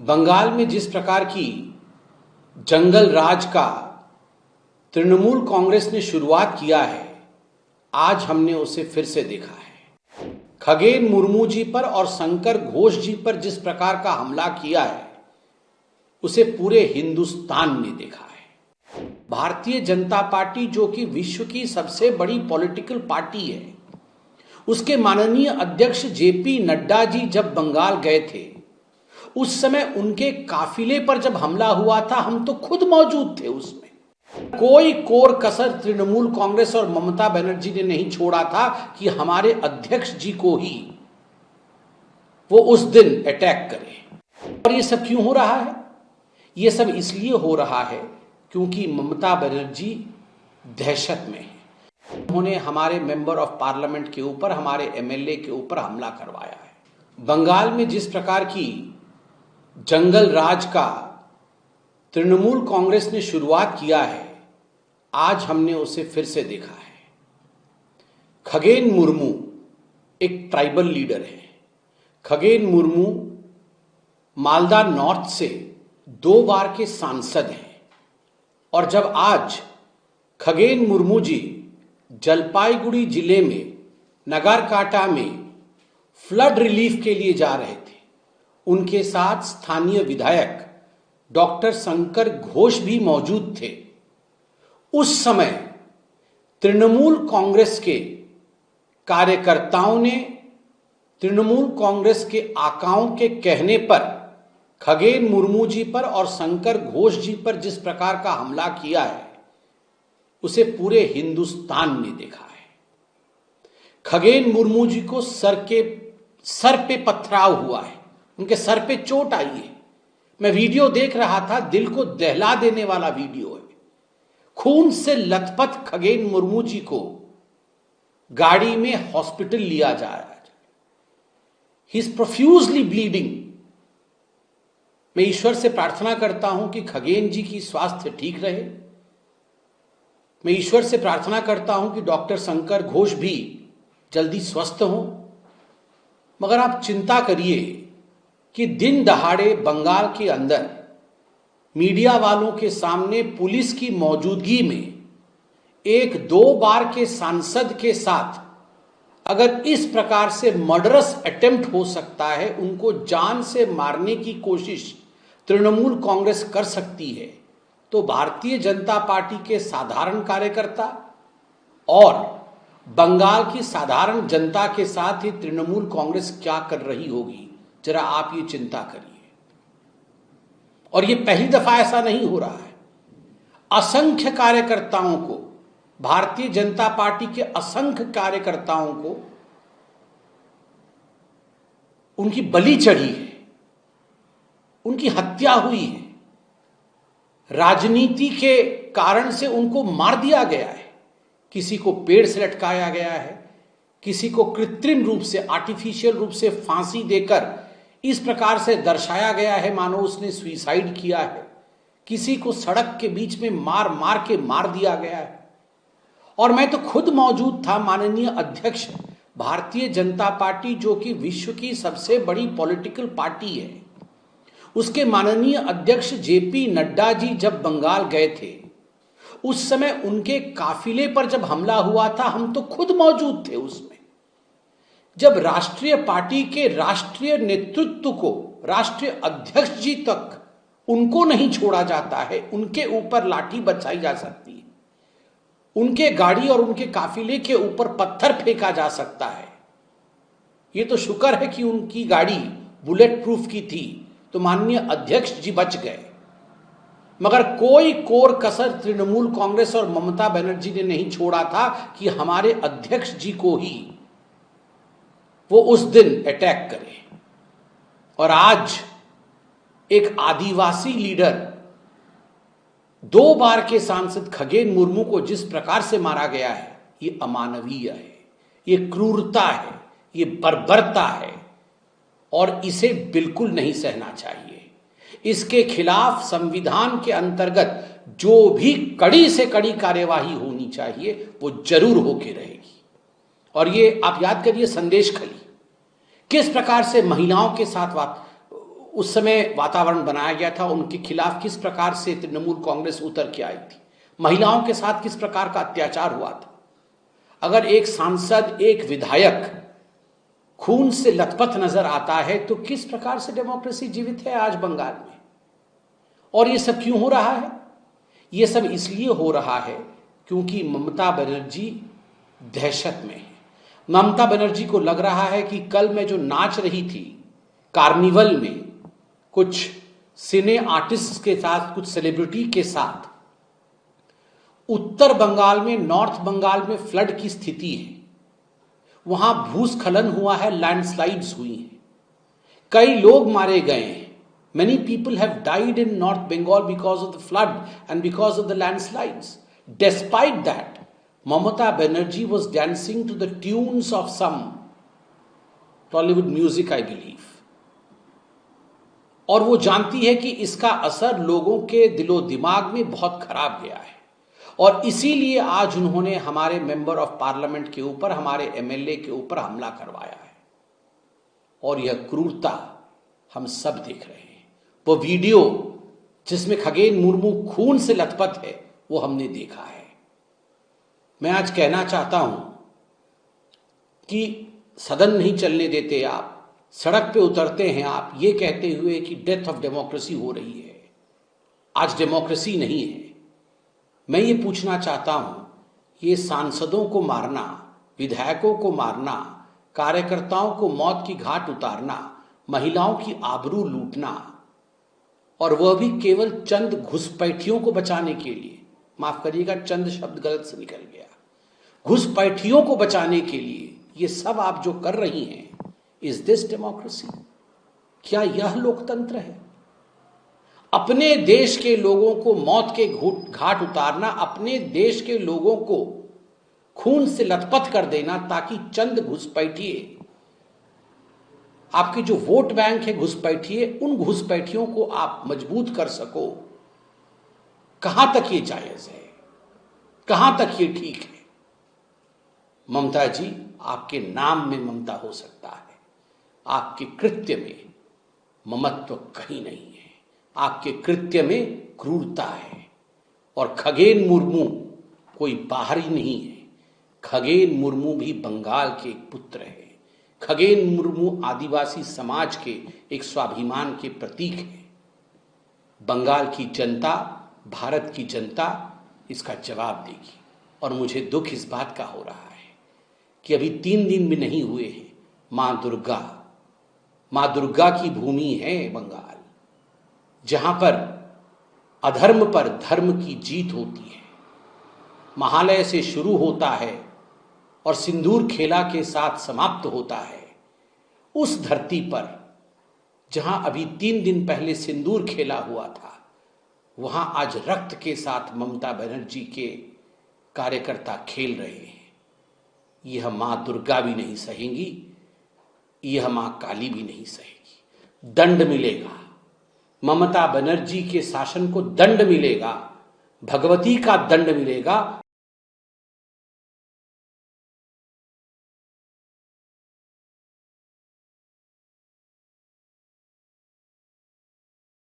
बंगाल में जिस प्रकार की जंगल राज का तृणमूल कांग्रेस ने शुरुआत किया है, आज हमने उसे फिर से देखा है। खगेन मुर्मू जी पर और शंकर घोष जी पर जिस प्रकार का हमला किया है, उसे पूरे हिंदुस्तान ने देखा है। भारतीय जनता पार्टी, जो कि विश्व की सबसे बड़ी पॉलिटिकल पार्टी है, उसके माननीय अध्यक्ष जेपी नड्डा जी जब बंगाल गए थे, उस समय उनके काफिले पर जब हमला हुआ था, हम तो खुद मौजूद थे उसमें। कोई कोर कसर तृणमूल कांग्रेस और ममता बनर्जी ने नहीं छोड़ा था कि हमारे अध्यक्ष जी को ही वो उस दिन अटैक करें। और ये सब क्यों हो रहा है? ये सब इसलिए हो रहा है क्योंकि ममता बनर्जी दहशत में है। उन्होंने हमारे मेंबर ऑफ पार्लियामेंट के ऊपर, हमारे एमएलए के ऊपर हमला करवाया है। बंगाल में जिस प्रकार की जंगल राज का तृणमूल कांग्रेस ने शुरुआत किया है, आज हमने उसे फिर से देखा है। खगेन मुर्मू एक ट्राइबल लीडर है। खगेन मुर्मू मालदा नॉर्थ से 2 बार के सांसद हैं। और जब आज खगेन मुर्मू जी जलपाईगुड़ी जिले में नगरकाटा में फ्लड रिलीफ के लिए जा रहे थे, उनके साथ स्थानीय विधायक डॉक्टर शंकर घोष भी मौजूद थे। उस समय तृणमूल कांग्रेस के कार्यकर्ताओं ने तृणमूल कांग्रेस के आकाओं के कहने पर खगेन मुर्मू जी पर और शंकर घोष जी पर जिस प्रकार का हमला किया है, उसे पूरे हिंदुस्तान ने देखा है। खगेन मुर्मू जी को सर पे पथराव हुआ है, उनके सर पे चोट आई है। मैं वीडियो देख रहा था, दिल को दहला देने वाला वीडियो है। खून से लथपथ खगेन मुर्मू जी को गाड़ी में हॉस्पिटल लिया जा रहा है। He is profusely bleeding. मैं ईश्वर से प्रार्थना करता हूं कि खगेन जी की स्वास्थ्य ठीक रहे। मैं ईश्वर से प्रार्थना करता हूं कि डॉक्टर शंकर घोष भी जल्दी स्वस्थ हों। मगर आप चिंता करिए कि दिन दहाड़े बंगाल के अंदर मीडिया वालों के सामने पुलिस की मौजूदगी में एक 2 बार के सांसद के साथ अगर इस प्रकार से मर्डरस अटेम्प्ट हो सकता है, उनको जान से मारने की कोशिश तृणमूल कांग्रेस कर सकती है, तो भारतीय जनता पार्टी के साधारण कार्यकर्ता और बंगाल की साधारण जनता के साथ ही तृणमूल कांग्रेस क्या कर रही होगी, जरा आप ये चिंता करिए। और ये पहली दफा ऐसा नहीं हो रहा है। असंख्य कार्यकर्ताओं को, भारतीय जनता पार्टी के असंख्य कार्यकर्ताओं को उनकी बलि चढ़ी है, उनकी हत्या हुई है। राजनीति के कारण से उनको मार दिया गया है। किसी को पेड़ से लटकाया गया है, किसी को कृत्रिम रूप से, आर्टिफिशियल रूप से फांसी देकर इस प्रकार से दर्शाया गया है मानो उसने सुसाइड किया है। किसी को सड़क के बीच में मार मार के मार दिया गया है। और मैं तो खुद मौजूद था। माननीय अध्यक्ष भारतीय जनता पार्टी, जो कि विश्व की सबसे बड़ी पॉलिटिकल पार्टी है, उसके माननीय अध्यक्ष जेपी नड्डा जी जब बंगाल गए थे, उस समय उनके काफिले पर जब हमला हुआ था, हम तो खुद मौजूद थे उसमें। जब राष्ट्रीय पार्टी के राष्ट्रीय नेतृत्व को, राष्ट्रीय अध्यक्ष जी तक उनको नहीं छोड़ा जाता है, उनके ऊपर लाठी बरसाई जा सकती है, उनके गाड़ी और उनके काफिले के ऊपर पत्थर फेंका जा सकता है। ये तो शुक्र है कि उनकी गाड़ी बुलेट प्रूफ की थी, तो माननीय अध्यक्ष जी बच गए। मगर कोई कोर कसर तृणमूल कांग्रेस और ममता बनर्जी ने नहीं छोड़ा था कि हमारे अध्यक्ष जी को ही वो उस दिन अटैक करें। और आज एक आदिवासी लीडर, 2 बार के सांसद खगेन मुर्मू को जिस प्रकार से मारा गया है, ये अमानवीय है, ये क्रूरता है, ये बर्बरता है और इसे बिल्कुल नहीं सहना चाहिए। इसके खिलाफ संविधान के अंतर्गत जो भी कड़ी से कड़ी कार्यवाही होनी चाहिए, वो जरूर होके रहेगी। और ये आप याद करिए, संदेश खली किस प्रकार से महिलाओं के साथ उस समय वातावरण बनाया गया था, उनके खिलाफ किस प्रकार से तृणमूल कांग्रेस उतर के आई थी, महिलाओं के साथ किस प्रकार का अत्याचार हुआ था। अगर एक सांसद, एक विधायक खून से लथपथ नजर आता है तो किस प्रकार से डेमोक्रेसी जीवित है आज बंगाल में। और ये सब क्यों हो रहा है? ये सब इसलिए हो रहा है क्योंकि ममता बनर्जी दहशत में है। ममता बनर्जी को लग रहा है कि कल मैं जो नाच रही थी कार्निवल में कुछ सिने आर्टिस्ट के साथ, कुछ सेलिब्रिटी के साथ, उत्तर बंगाल में, नॉर्थ बंगाल में फ्लड की स्थिति है, वहां भूस्खलन हुआ है, लैंडस्लाइड्स हुई हैं, कई लोग मारे गए हैं। Many people have died in North Bengal because of the flood and because of the landslides. Despite that, Mamata Banerjee was dancing to the tunes of some Tollywood music, I believe. और वो जानती है कि इसका असर लोगों के दिलो दिमाग में बहुत खराब गया है, और इसीलिए आज उन्होंने हमारे मेंबर ऑफ पार्लियामेंट के ऊपर, हमारे एमएलए के ऊपर हमला करवाया है। और यह क्रूरता हम सब देख रहे हैं। वो वीडियो जिसमें खगेन मुर्मू खून से लथपथ है, वो हमने देखा है। मैं आज कहना चाहता हूं कि सदन नहीं चलने देते आप, सड़क पे उतरते हैं आप ये कहते हुए कि डेथ ऑफ डेमोक्रेसी हो रही है। आज डेमोक्रेसी नहीं है। मैं ये पूछना चाहता हूं, ये सांसदों को मारना, विधायकों को मारना, कार्यकर्ताओं को मौत की घाट उतारना, महिलाओं की आबरू लूटना, और वह भी केवल चंद घुसपैठियों को बचाने के लिए, माफ करिएगा चंद शब्द गलत से निकल गया, घुसपैठियों को बचाने के लिए ये सब आप जो कर रही हैं, इज दिस डेमोक्रेसी? क्या यह लोकतंत्र है? अपने देश के लोगों को मौत के घाट उतारना, अपने देश के लोगों को खून से लथपथ कर देना ताकि चंद घुसपैठिए, आपके जो वोट बैंक है घुसपैठिए, उन घुसपैठियों को आप मजबूत कर सको। कहां तक ये जायज है? कहां तक ये ठीक है? ममता जी, आपके नाम में ममता हो सकता है, आपके कृत्य में ममत्व कहीं नहीं है। आपके कृत्य में क्रूरता है। और खगेन मुर्मू कोई बाहरी नहीं है। खगेन मुर्मू भी बंगाल के एक पुत्र है। खगेन मुर्मू आदिवासी समाज के एक स्वाभिमान के प्रतीक है। बंगाल की जनता, भारत की जनता इसका जवाब देगी। और मुझे दुख इस बात का हो रहा है कि अभी 3 दिन भी नहीं हुए हैं, मां दुर्गा की भूमि है बंगाल, जहां पर अधर्म पर धर्म की जीत होती है। महालय से शुरू होता है और सिंदूर खेला के साथ समाप्त होता है। उस धरती पर जहां अभी 3 दिन पहले सिंदूर खेला हुआ था, वहां आज रक्त के साथ ममता बनर्जी के कार्यकर्ता खेल रहे हैं। यह मां दुर्गा भी नहीं सहेंगी, यह मां काली भी नहीं सहेगी। दंड मिलेगा, ममता बनर्जी के शासन को दंड मिलेगा, भगवती का दंड मिलेगा।